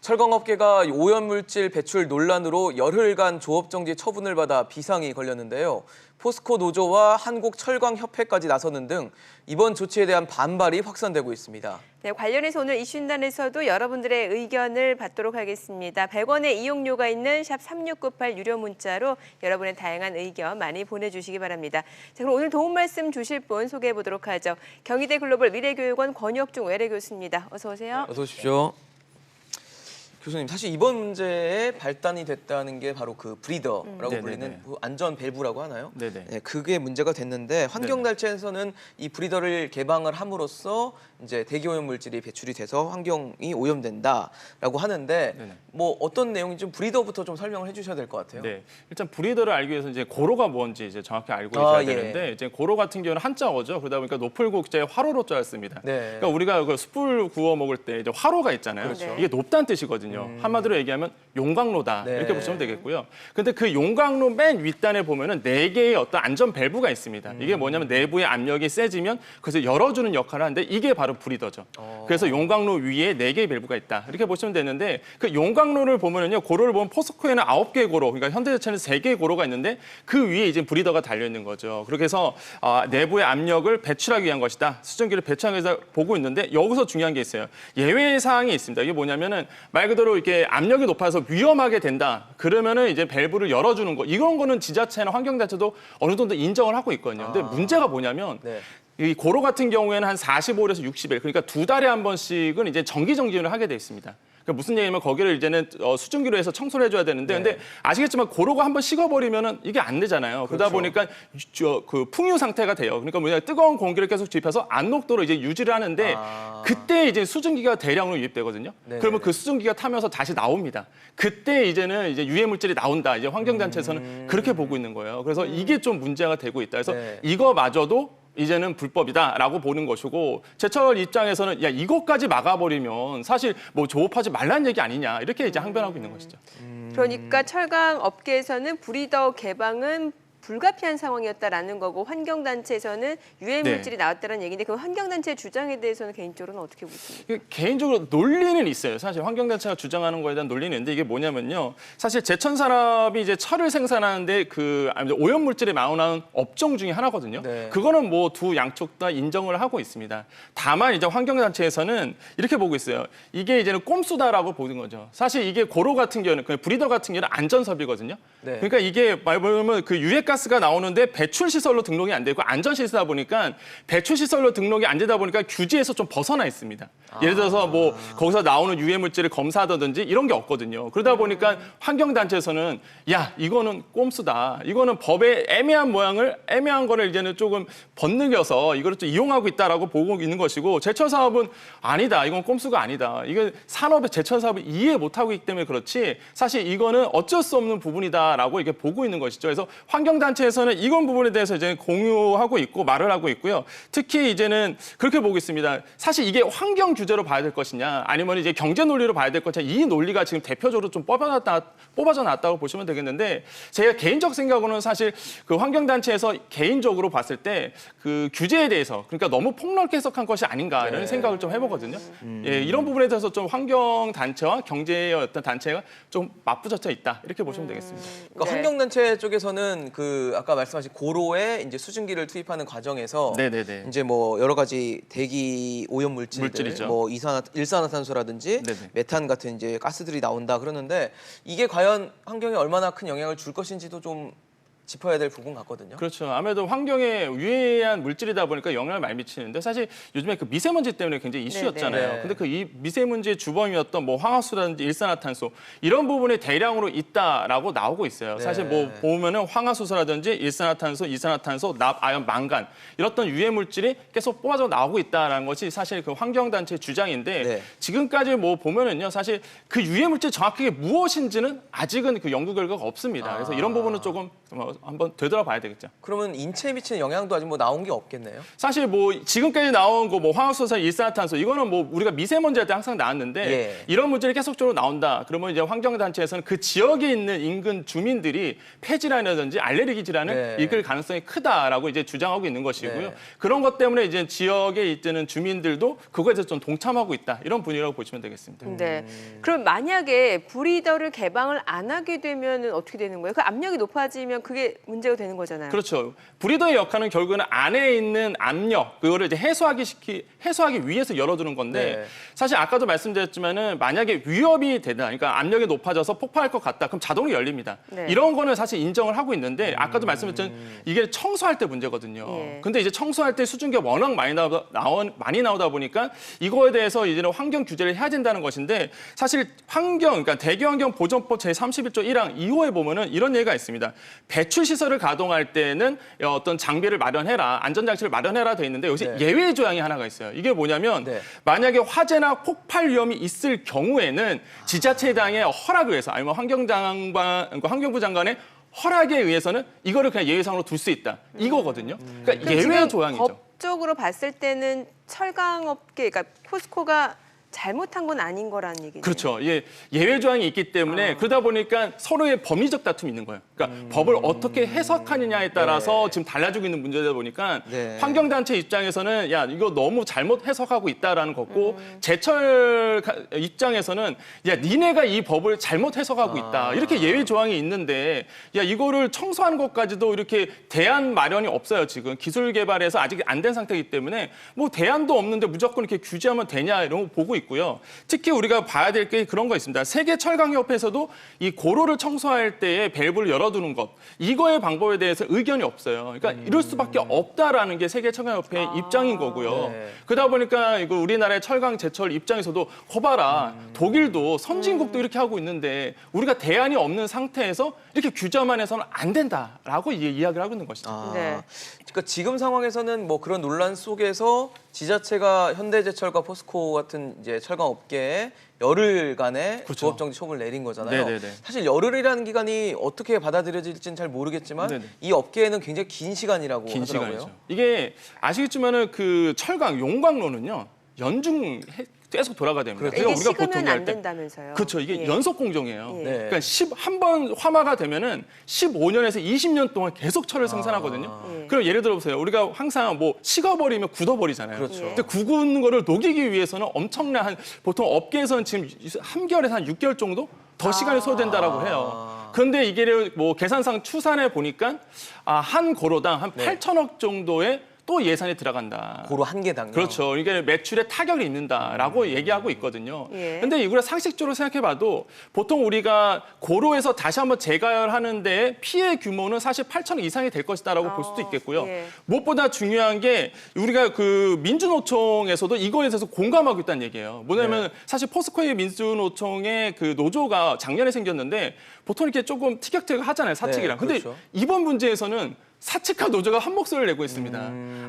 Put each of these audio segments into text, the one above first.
철강업계가 오염물질 배출 논란으로 열흘간 조업정지 처분을 받아 비상이 걸렸는데요. 포스코 노조와 한국철강협회까지 나서는 등 이번 조치에 대한 반발이 확산되고 있습니다. 네, 관련해서 오늘 이슈인단에서도 여러분들의 의견을 받도록 하겠습니다. 100원의 이용료가 있는 샵 3698 유료 문자로 여러분의 다양한 의견 많이 보내주시기 바랍니다. 자, 그럼 오늘 도움 말씀 주실 분 소개해 보도록 하죠. 경희대 글로벌 미래교육원 권혁중 외래 교수입니다. 어서 오세요. 어서 오십시오. 교수님, 사실 이번 문제에 발단이 됐다는 게 바로 그 브리더라고 불리는 그 안전 밸브라고 하나요? 네네. 네, 그게 문제가 됐는데 환경단체에서는 이 브리더를 개방을 함으로써 이제 대기오염 물질이 배출이 돼서 환경이 오염된다라고 하는데 네네. 뭐 어떤 내용인지 좀 브리더부터 좀 설명을 해주셔야 될 것 같아요. 네, 일단 브리더를 알기 위해서 이제 고로가 뭔지 이제 정확히 알고 계셔야 되는데 이제 고로 같은 경우는 한자어죠. 그러다 보니까 노풀국제 화로로 짜였습니다. 네. 그러니까 우리가 그 숯불 구워 먹을 때 이제 화로가 있잖아요. 그렇죠. 이게 높다는 뜻이거든요. 한마디로 얘기하면 용광로다 네. 이렇게 보시면 되겠고요. 근데 그 용광로 맨 윗단에 보면은 4개의 어떤 안전 밸브가 있습니다. 이게 뭐냐면 내부의 압력이 세지면 그래서 열어주는 역할을 하는데 이게 바로 브리더죠. 그래서 용광로 위에 4개의 밸브가 있다 이렇게 보시면 되는데 그 용광로를 보면은요, 고로를 보면 포스코에는 9개의 고로, 그러니까 현대자체는 3개의 고로가 있는데 그 위에 이제 브리더가 달려 있는 거죠. 그렇게 해서 내부의 압력을 배출하기 위한 것이다. 수증기를 배출하기 위해서 보고 있는데 여기서 중요한 게 있어요. 예외 사항이 있습니다. 이게 뭐냐면은 말 그대로 이렇게 압력이 높아서 위험하게 된다. 그러면은 이제 밸브를 열어주는 거. 이런 거는 지자체나 환경단체도 어느 정도 인정을 하고 있거든요. 근데 문제가 뭐냐면 이 고로 같은 경우에는 한 45일에서 60일, 그러니까 2달에 한 번씩은 이제 정기 정진을 하게 돼 있습니다. 그러니까 무슨 얘기냐면 거기를 이제는 수증기로 해서 청소를 해줘야 되는데, 근데 아시겠지만 고로가 한번 식어버리면은 이게 안 되잖아요. 그러다 보니까 그 풍유 상태가 돼요. 그러니까 뭐냐, 뜨거운 공기를 계속 주입해서 안 녹도록 이제 유지를 하는데 그때 이제 수증기가 대량으로 유입되거든요. 그러면 그 수증기가 타면서 다시 나옵니다. 그때 이제는 이제 유해 물질이 나온다. 이제 환경단체에서는 그렇게 보고 있는 거예요. 그래서 이게 좀 문제가 되고 있다. 그래서 이거마저도 이제는 불법이다라고 보는 것이고, 제철 입장에서는 야, 이것까지 막아버리면 사실 뭐 조업하지 말라는 얘기 아니냐 이렇게 이제 항변하고 있는 것이죠. 그러니까 철강 업계에서는 브리더 개방은 불가피한 상황이었다라는 거고, 환경단체에서는 유해 물질이 나왔다는 얘기인데 그 환경단체의 주장에 대해서는 개인적으로는 어떻게 보십니까? 개인적으로 논리는 있어요. 사실 환경단체가 주장하는 거에 대한 논리는 있는데, 이게 뭐냐면요, 사실 제천산업이 이제 철을 생산하는데 그 오염 물질이 나오는 업종 중에 하나거든요. 그거는 뭐 두 양쪽 다 인정을 하고 있습니다. 다만 이제 환경단체에서는 이렇게 보고 있어요. 이게 이제는 꼼수다라고 보는 거죠. 사실 이게 고로 같은 경우는, 브리더 같은 경우는 안전섭이거든요. 그러니까 이게 말하면 그 유해가스가 나오는데 배출시설로 등록이 안 되고 안전시설이다 보니까 배출시설로 등록이 안 되다 보니까 규제에서 좀 벗어나 있습니다. 예를 들어서 뭐 거기서 나오는 유해물질을 검사하든지 이런 게 없거든요. 그러다 보니까 환경단체에서는 야, 이거는 꼼수다. 이거는 법의 애매한 거를 이제는 조금 번느껴서 이거를 좀 이용하고 있다라고 보고 있는 것이고, 제철사업은 아니다. 이건 꼼수가 아니다. 이게 산업의 제철사업을 이해 못하고 있기 때문에 그렇지, 사실 이거는 어쩔 수 없는 부분이다라고 이렇게 보고 있는 것이죠. 그래서 환경단체에서는 이건 부분에 대해서 이제 공유하고 있고 말을 하고 있고요. 특히 이제는 그렇게 보고 있습니다. 사실 이게 환경 규제로 봐야 될 것이냐, 아니면 이제 경제 논리로 봐야 될 것이냐, 이 논리가 지금 대표적으로 좀 뽑아져 나왔다고 보시면 되겠는데, 제가 개인적 생각으로는 사실 그 환경단체에서 개인적으로 봤을 때 그 규제에 대해서, 그러니까 너무 폭넓게 해석한 것이 아닌가 이런 생각을 좀 해보거든요. 예, 이런 부분에 대해서 좀 환경단체와 경제의 어떤 단체가 좀 맞부딪혀 있다 이렇게 보시면 되겠습니다. 그러니까 환경단체 쪽에서는 그 아까 말씀하신 고로에 이제 수증기를 투입하는 과정에서 이제 뭐 여러 가지 대기 오염 물질들, 뭐 일산화탄소라든지 메탄 같은 이제 가스들이 나온다 그러는데, 이게 과연 환경에 얼마나 큰 영향을 줄 것인지도 좀 짚어야 될 부분 같거든요. 그렇죠. 아무래도 환경에 유해한 물질이다 보니까 영향을 많이 미치는데, 사실 요즘에 그 미세먼지 때문에 굉장히 이슈였잖아요. 근데 그 이 미세먼지의 주범이었던 뭐 황화수라든지 일산화탄소 이런 부분이 대량으로 있다라고 나오고 있어요. 사실 뭐 보면은 황화수소라든지 일산화탄소, 이산화탄소, 납, 아연, 망간 이런 어떤 유해 물질이 계속 뽑아져 나오고 있다라는 것이 사실 그 환경단체의 주장인데, 지금까지 뭐 보면은요, 사실 그 유해 물질 정확하게 무엇인지는 아직은 그 연구 결과가 없습니다. 그래서 이런 부분은 조금 한번 되돌아봐야 되겠죠. 그러면 인체에 미치는 영향도 아직 뭐 나온 게 없겠네요. 사실 뭐 지금까지 나온 거 뭐 화학수소, 일산화탄소 이거는 뭐 우리가 미세먼지 할 때 항상 나왔는데 예. 이런 문제를 계속적으로 나온다. 그러면 이제 환경단체에서는 그 지역에 있는 인근 주민들이 폐질환이라든지 알레르기 질환을 네. 일으킬 가능성이 크다라고 이제 주장하고 있는 것이고요. 네. 그런 것 때문에 이제 지역에 있는 주민들도 그거에 대해서 좀 동참하고 있다. 이런 분위기라고 보시면 되겠습니다. 네. 그럼 만약에 브리더를 개방을 안 하게 되면 어떻게 되는 거예요? 그 압력이 높아지면 그게 문제가 되는 거잖아요. 그렇죠. 브리더의 역할은 결국은 안에 있는 압력, 그거를 이제 해소하기 위해서 열어두는 건데 네. 사실 아까도 말씀드렸지만은 만약에 위협이 되다, 그러니까 압력이 높아져서 폭발할 것 같다, 그럼 자동으로 열립니다. 네. 이런 거는 사실 인정을 하고 있는데 아까도 말씀드렸지만 이게 청소할 때 문제거든요. 예. 근데 이제 청소할 때 수증기가 워낙 많이 나오다 보니까 이거에 대해서 이제는 환경 규제를 해야 된다는 것인데 사실 그러니까 대기환경보전법 제31조 1항 2호에 보면은 이런 얘기가 있습니다. 배출 시설을 가동할 때는 어떤 장비를 마련해라, 안전장치를 마련해라 돼 있는데 여기서 네. 예외 조항이 하나가 있어요. 이게 뭐냐면 네. 만약에 화재나 폭발 위험이 있을 경우에는 지자체장의 허락에 의해서 아니면 환경부 장관의 허락에 의해서는 이거를 그냥 예외상으로 둘 수 있다. 이거거든요. 그러니까 그럼 예외 지금 조항이죠. 법적으로 봤을 때는 철강업계, 그러니까 포스코가 잘못한 건 아닌 거라는 얘기죠. 그렇죠. 예, 예외 조항이 있기 때문에 그러다 보니까 서로의 법리적 다툼이 있는 거예요. 그러니까 법을 어떻게 해석하느냐에 따라서 네. 지금 달라지고 있는 문제다 보니까 네. 환경단체 입장에서는 야 이거 너무 잘못 해석하고 있다라는 거고 제철 입장에서는 야 니네가 이 법을 잘못 해석하고 있다. 이렇게 예외 조항이 있는데 야 이거를 청소하는 것까지도 이렇게 대안 마련이 없어요. 지금 기술 개발에서 아직 안 된 상태이기 때문에 뭐 대안도 없는데 무조건 이렇게 규제하면 되냐 이런 거 보고 있고요. 특히 우리가 봐야 될 게 그런 거 있습니다. 세계 철강협회에서도 이 고로를 청소할 때에 밸브를 열어두는 것 이거의 방법에 대해서 의견이 없어요. 그러니까 이럴 수밖에 없다라는 게 세계 철강협회의 입장인 거고요. 네. 그러다 보니까 이거 우리나라의 철강 제철 입장에서도 거봐라 독일도 선진국도 이렇게 하고 있는데 우리가 대안이 없는 상태에서 이렇게 규제만 해서는 안 된다라고 이야기를 하고 있는 것이죠. 네. 그러니까 지금 상황에서는 뭐 그런 논란 속에서 지자체가 현대제철과 포스코 같은 이제 철강 업계에 열흘간의 그렇죠. 부업정지 처분을 내린 거잖아요. 네네네. 사실 열흘이라는 기간이 어떻게 받아들여질지는 잘 모르겠지만 네네. 이 업계에는 굉장히 긴 시간이라고 긴 하더라고요. 시간이죠. 이게 아시겠지만은 그 철강 용광로는요 연중 계속 돌아가야 됩니다. 이게 그래서 식으면 안 때 된다면서요. 그렇죠. 이게 예. 연속 공정이에요. 예. 네. 그러니까 한 번 화마가 되면은 15년에서 20년 동안 계속 철을 생산하거든요. 예. 그럼 예를 들어 보세요. 우리가 항상 뭐 식어버리면 굳어버리잖아요. 그렇죠. 예. 근데 굳은 거를 녹이기 위해서는 엄청난 보통 업계에서는 지금 한겨울에서 한 6개월 정도 더 시간이 소요된다라고 해요. 그런데 이게 뭐 계산상 추산해 보니까 한 고로당 한 네. 8천억 정도의 또 예산이 들어간다. 고로 한 개당요. 그렇죠. 이게 매출에 타격이 있는다라고 얘기하고 있거든요. 예. 근데 이걸 상식적으로 생각해봐도 보통 우리가 고로에서 다시 한번 재가열하는데 피해 규모는 사실 8천억 이상이 될 것이다라고 볼 수도 있겠고요. 예. 무엇보다 중요한 게 우리가 그 민주노총에서도 이거에 대해서 공감하고 있다는 얘기예요. 뭐냐면 네. 사실 포스코의 민주노총의 그 노조가 작년에 생겼는데 보통 이렇게 조금 티격태격 하잖아요. 사측이랑. 네, 근데 그렇죠. 이번 문제에서는 사측과 노조가 한 목소리를 내고 있습니다.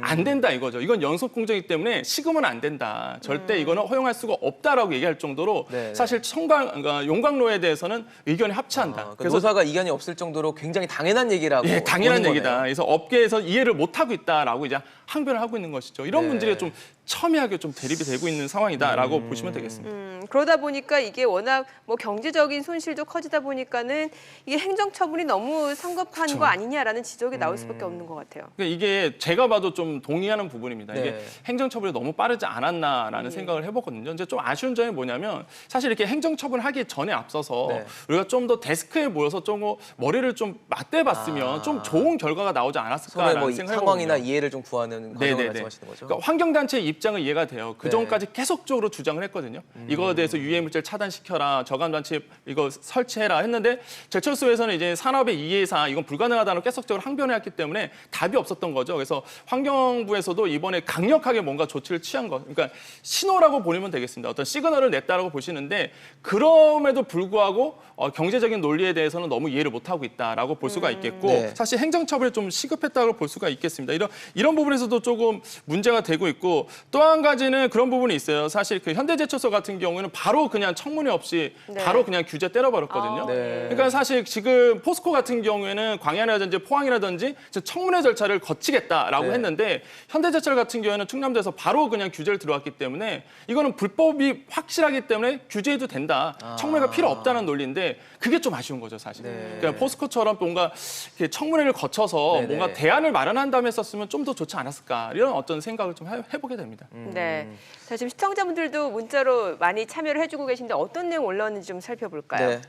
안 된다 이거죠. 이건 연속 공정이기 때문에 식으면 안 된다. 절대 이거는 허용할 수가 없다라고 얘기할 정도로 네, 네. 사실 그러니까 용광로에 대해서는 의견이 합치한다. 그러니까 노사가 이견이 없을 정도로 굉장히 당연한 얘기라고 예, 당연한 보는 얘기다. 거네요. 그래서 업계에서 이해를 못 하고 있다라고 이제 항변을 하고 있는 것이죠. 이런 네. 문제가 좀 첨예하게 좀 대립이 되고 있는 상황이다라고 보시면 되겠습니다. 그러다 보니까 이게 워낙 뭐 경제적인 손실도 커지다 보니까는 이게 행정처분이 너무 성급한 그쵸. 거 아니냐라는 지적이 나올 수밖에 없는 것 같아요. 그러니까 이게 제가 봐도 좀 동의하는 부분입니다. 이게 네. 행정처분이 너무 빠르지 않았나라는 생각을 해보거든요. 이제 좀 아쉬운 점이 뭐냐면 사실 이렇게 행정처분하기 전에 앞서서 네. 우리가 좀 더 데스크에 모여서 좀 머리를 좀 맞대봤으면 좀 좋은 결과가 나오지 서로의 않았을까라는 뭐 생각을 상황이나 해보거든요. 이해를 좀 구하는 과정을 말씀하시는 거죠. 그러니까 환경단체의 입장은 이해가 돼요. 그 네. 전까지 계속적으로 주장을 했거든요. 이거에 대해서 유해물질 차단시켜라, 저감단체 이거 설치해라 했는데 제철소에서는 이제 산업의 이해상 이건 불가능하다는 계속적으로 항변해왔기 때문에 답이 없었던 거죠. 그래서 환경부에서도 이번에 강력하게 뭔가 조치를 취한 것, 그러니까 신호라고 보시면 되겠습니다. 어떤 시그널을 냈다라고 보시는데 그럼에도 불구하고 경제적인 논리에 대해서는 너무 이해를 못하고 있다라고 볼 수가 있겠고 네. 사실 행정처분이 좀 시급했다고 볼 수가 있겠습니다. 이런 부분에서도 조금 문제가 되고 있고 또 한 가지는 그런 부분이 있어요. 사실 그 현대제철소 같은 경우는 바로 그냥 청문회 없이 바로 그냥 규제 때려버렸거든요. 그러니까 사실 지금 포스코 같은 경우에는 광양이라든지 포항이라든지 청문회 절차를 거치겠다라고 했는데 현대제철 같은 경우에는 충남도에서 바로 그냥 규제를 들어왔기 때문에 이거는 불법이 확실하기 때문에 규제해도 된다. 청문회가 필요 없다는 논리인데 그게 좀 아쉬운 거죠, 사실. 그러니까 포스코처럼 뭔가 이렇게 청문회를 거쳐서 뭔가 대안을 마련한 다음에 썼으면 좀 더 좋지 않았을까 이런 어떤 생각을 좀 해보게 됩니다. 네. 자, 지금 시청자분들도 문자로 많이 참여를 해주고 계신데 어떤 내용 올라왔는지 좀 살펴볼까요? 네.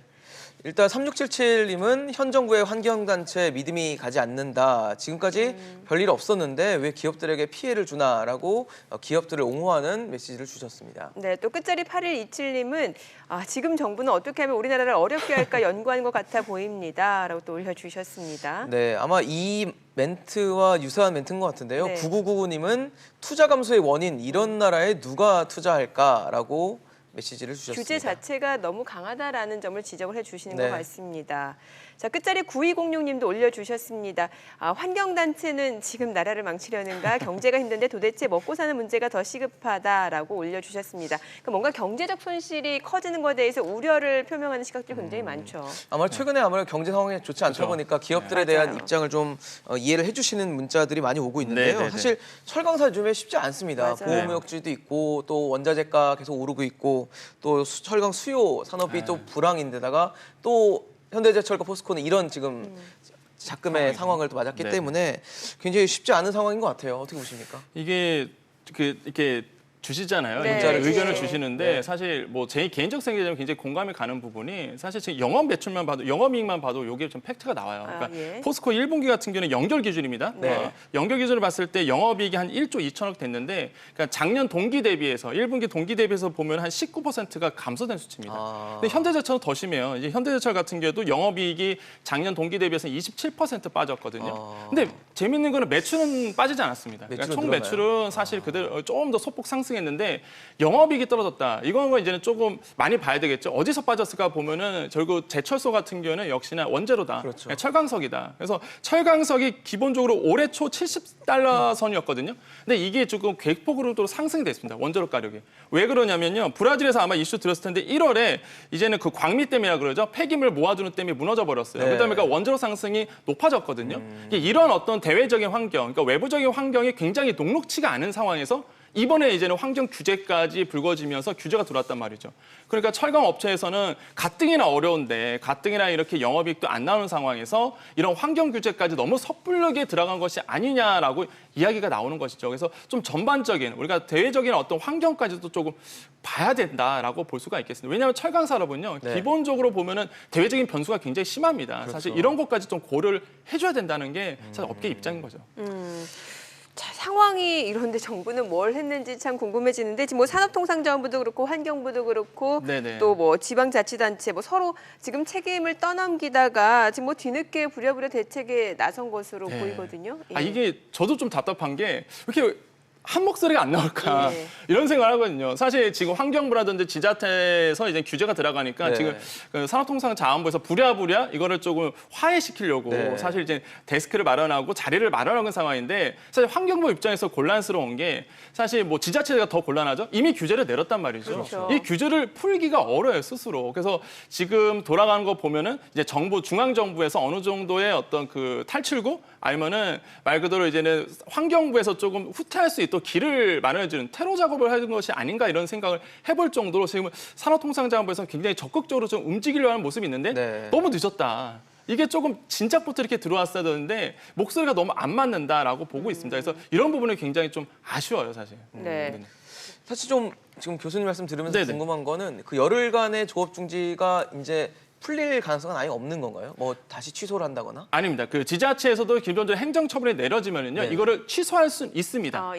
일단 3677님은 현 정부의 환경단체에 믿음이 가지 않는다. 지금까지 별일 없었는데 왜 기업들에게 피해를 주나라고 기업들을 옹호하는 메시지를 주셨습니다. 네, 또 끝자리 8127님은 지금 정부는 어떻게 하면 우리나라를 어렵게 할까 연구하는 것 같아 보입니다. 라고 또 올려주셨습니다. 네, 아마 이 멘트와 유사한 멘트인 것 같은데요. 9999님은 투자 감소의 원인, 이런 나라에 누가 투자할까라고 메시지를 주셨습니다. 규제 자체가 너무 강하다라는 점을 지적을 해주시는 것 같습니다. 자, 끝자리 9206님도 올려주셨습니다. 환경단체는 지금 나라를 망치려는가? 경제가 힘든데 도대체 먹고 사는 문제가 더 시급하다라고 올려주셨습니다. 그러니까 뭔가 경제적 손실이 커지는 것에 대해서 우려를 표명하는 시각들이 굉장히 많죠. 아마 최근에 아무래도 경제 상황이 좋지 않다 보니까 기업들에 대한 입장을 좀 이해를 해주시는 문자들이 많이 오고 있는데요. 사실 철강사 요즘에 쉽지 않습니다. 보호무역지도 있고 또 원자재가 계속 오르고 있고 또 철강 수요 산업이 또 불황인데다가 또 현대제철과 포스코는 이런 지금 작금의 상황을 또 맞았기 때문에 굉장히 쉽지 않은 상황인 것 같아요. 어떻게 보십니까? 이게 이렇게 주시잖아요. 네. 문자를 의견을 주시는데 사실 뭐 제 개인적 생각이면 굉장히 공감이 가는 부분이 사실 지금 영업 매출만 봐도 영업이익만 봐도 이게 좀 팩트가 나와요. 그러니까 포스코 1분기 같은 경우는 연결 기준입니다. 연결 기준을 봤을 때 영업이익이 한 1조 2천억 됐는데 그러니까 작년 동기 대비해서 1분기 동기 대비해서 보면 한 19%가 감소된 수치입니다. 근데 현대제철은 더 심해요. 이제 현대제철 같은 경우도 영업이익이 작년 동기 대비해서 27% 빠졌거든요. 근데 재밌는 거는 매출은 빠지지 않았습니다. 그러니까 총 매출은 사실 그대로 조금 더 소폭 상승했는데 영업이익이 떨어졌다. 이건 이제는 조금 많이 봐야 되겠죠. 어디서 빠졌을까 보면은 결국 제철소 같은 경우는 역시나 원재료다. 그러니까 철강석이다. 그래서 철강석이 기본적으로 올해 초 70달러 선이었거든요. 근데 이게 조금 궤폭으로 상승이 됐습니다. 원재료 가격이. 왜 그러냐면요. 브라질에서 아마 이슈 들었을 텐데 1월에 이제는 그 광미 때문이라 그러죠. 폐기물 모아두는 때문에 무너져 버렸어요. 그다음에 그러니까 원재료 상승이 높아졌거든요. 이런 어떤 대외적인 환경, 그러니까 외부적인 환경이 굉장히 녹록치가 않은 상황에서 이번에 이제는 환경 규제까지 불거지면서 규제가 들어왔단 말이죠. 그러니까 철강 업체에서는 가뜩이나 어려운데 가뜩이나 이렇게 영업이익도 안 나오는 상황에서 이런 환경 규제까지 너무 섣불르게 들어간 것이 아니냐라고 이야기가 나오는 것이죠. 그래서 좀 전반적인 우리가 대외적인 어떤 환경까지도 조금 봐야 된다라고 볼 수가 있겠습니다. 왜냐하면 철강 산업은요 기본적으로 보면은 대외적인 변수가 굉장히 심합니다. 사실 이런 것까지 좀 고려를 해줘야 된다는 게 사실 업계 입장인 거죠. 자, 상황이 이런데 정부는 뭘 했는지 참 궁금해지는데 지금 뭐 산업통상자원부도 그렇고 환경부도 그렇고 또 뭐 지방자치단체 뭐 서로 지금 책임을 떠넘기다가 지금 뭐 뒤늦게 부랴부랴 대책에 나선 것으로 보이거든요. 이게 저도 좀 답답한 게 이렇게 한 목소리가 안 나올까 이런 생각을 하거든요. 사실 지금 환경부라든지 지자체에서 이제 규제가 들어가니까 지금 그 산업통상자원부에서 부랴부랴 이거를 조금 화해시키려고 사실 이제 데스크를 마련하고 자리를 마련하는 상황인데 사실 환경부 입장에서 곤란스러운 게 사실 뭐 지자체가 더 곤란하죠. 이미 규제를 내렸단 말이죠. 이 규제를 풀기가 어려워요 스스로. 그래서 지금 돌아가는 거 보면은 이제 정부 중앙 정부에서 어느 정도의 어떤 그 탈출구 아니면은 말 그대로 이제는 환경부에서 조금 후퇴할 수 있도록 길을 마련해주는 테러 작업을 하는 것이 아닌가 이런 생각을 해볼 정도로 지금 산업통상자원부에서 굉장히 적극적으로 좀 움직이려는 하는 모습이 있는데 너무 늦었다. 이게 조금 진작부터 이렇게 들어왔어야 되는데 목소리가 너무 안 맞는다라고 보고 있습니다. 그래서 이런 부분이 굉장히 좀 아쉬워요, 사실. 사실 좀 지금 교수님 말씀 들으면서 궁금한 거는 그 열흘간의 조업 중지가 이제 풀릴 가능성은 아예 없는 건가요? 뭐 다시 취소를 한다거나? 아닙니다. 그 지자체에서도 기본적으로 행정처분이 내려지면은요, 이거를 취소할 수 있습니다.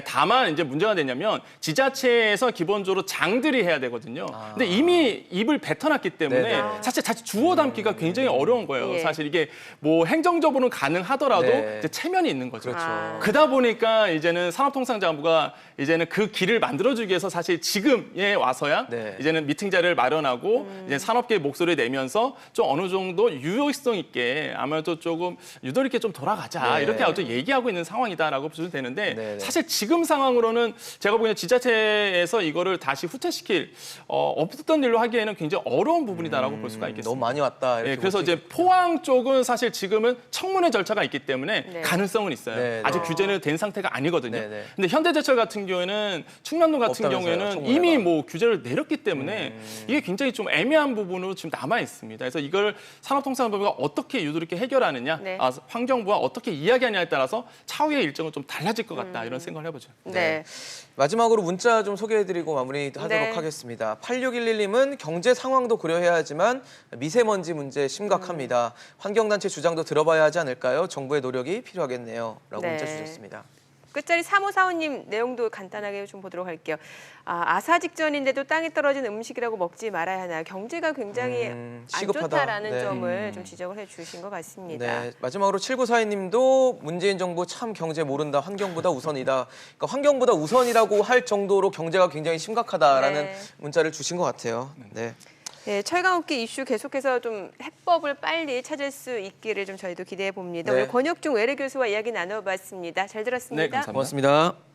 다만 이제 문제가 되냐면 지자체에서 기본적으로 장들이 해야 되거든요. 근데 이미 입을 뱉어놨기 때문에 사실 주워 담기가 굉장히 어려운 거예요. 사실 이게 뭐 행정적으로는 가능하더라도 이제 체면이 있는 거죠. 그러다 보니까 이제는 산업통상자원부가 이제는 그 길을 만들어주기 위해서 사실 지금에 와서야 이제는 미팅 자리를 마련하고 이제 산업계의 목소리를 내면서 좀 어느 정도 유효성 있게 아무래도 조금 유도리 있게 좀 돌아가자 이렇게 아주 얘기하고 있는 상황이다라고 보셔도 되는데 사실 지금 상황으로는 제가 보기에는 지자체에서 이거를 다시 후퇴시킬 없었던 일로 하기에는 굉장히 어려운 부분이다라고 볼 수가 있겠습니다. 너무 많이 왔다. 이렇게 그래서 이제 포항 쪽은 사실 지금은 청문회 절차가 있기 때문에 가능성은 있어요. 아직 규제는 된 상태가 아니거든요. 근데 현대제철 같은 경우에는 충남도 같은 경우에는 청문회가. 이미 뭐 규제를 내렸기 때문에 이게 굉장히 좀 애매한 부분으로 지금 남아 있습니다. 그래서 이걸 산업통상부가 어떻게 유도리 있게 해결하느냐, 환경부와 어떻게 이야기하냐에 따라서 차후의 일정은 좀 달라질 것 같다 이런 생각을 해보죠. 네. 마지막으로 문자 좀 소개해드리고 마무리하도록 하겠습니다. 8611님은 경제 상황도 고려해야 하지만 미세먼지 문제 심각합니다. 환경단체 주장도 들어봐야 하지 않을까요? 정부의 노력이 필요하겠네요. 라고 문자 주셨습니다. 끝자리 3545님 내용도 간단하게 좀 보도록 할게요. 아사 직전인데도 땅에 떨어진 음식이라고 먹지 말아야 하나요? 경제가 굉장히 안 좋다라는 점을 좀 지적을 해주신 것 같습니다. 네, 마지막으로 7942님도 문재인 정부 참 경제 모른다. 환경보다 우선이다. 그러니까 환경보다 우선이라고 할 정도로 경제가 굉장히 심각하다라는 문자를 주신 것 같아요. 네. 네, 철강업계 이슈 계속해서 좀 해법을 빨리 찾을 수 있기를 좀 저희도 기대해 봅니다. 오늘 권혁중 외래교수와 이야기 나눠봤습니다. 잘 들었습니다. 네, 감사합니다. 고맙습니다.